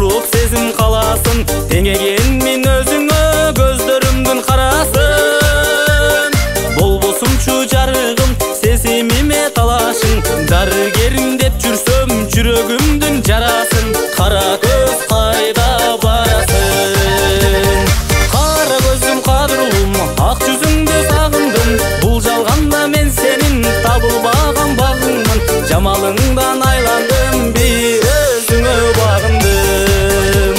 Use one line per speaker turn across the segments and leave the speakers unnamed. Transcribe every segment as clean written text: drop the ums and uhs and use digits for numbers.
уруп сезим каласын, теңегенмин өзүңө көздөрүмдүн карасын. Болбосумчу жарыгым сезимиме талашың, дарыгерим деп жүрсөм жүрөгүмдүн жарасын. Кара көз кайда барасың? Кара көзүм кадырлым, ак жүзүңдү сагындым. Бул жалганда мен сенин табылбаган багыңмын. Жамалыңдан айландым, бир өзүңө багындым.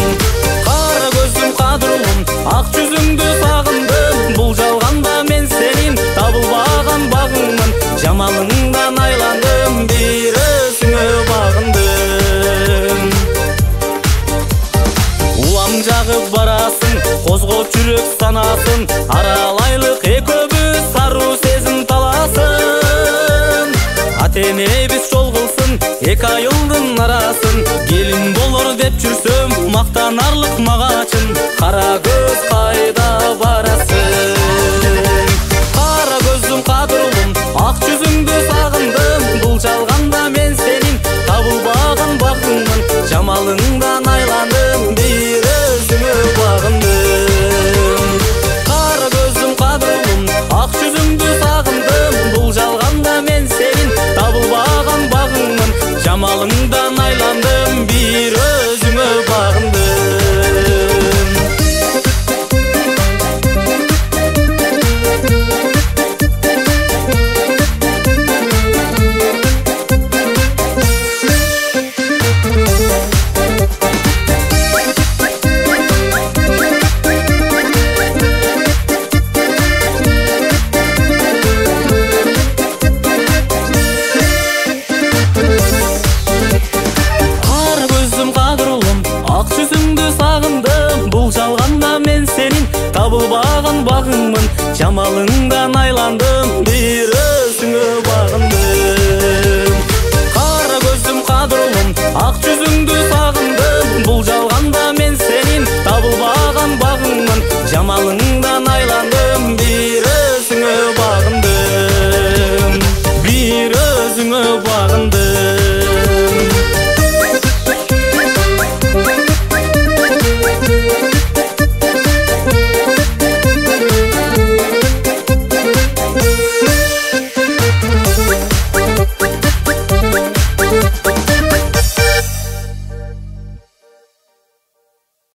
Кара көзүм кадырлым, ак жүзүңдү сагындым. Бул жалганда мен сенин табылбаган багыңмын. Жамалыңдан айландым, бир өзүңө багындым. Улам жагып барасың, козгоп жүрөк санасын. Аралайлык экөөбүз саруу сезим таласын. Ата-энебиз жол кылсын эки айылдын арасын. Келин болор деп жүрсөм мактанарлык магачын. Кара көз кайда барасың? Кара көзүм кадырлым, ак жүзүңдү сагындым. Бул жалганда мен сенин табылбаган багыңмын. Жамалыңдан айландым, бир өзүңө багындым. Кара көзүм кадырлым, ак жүзүңдү сагындым. Бул жалганда мен сенин табылбаган багыңмын. Жамалыңдан айландым, бир өзүңө багындым. Табылбаган багыңмын, жамалыңдан айландым.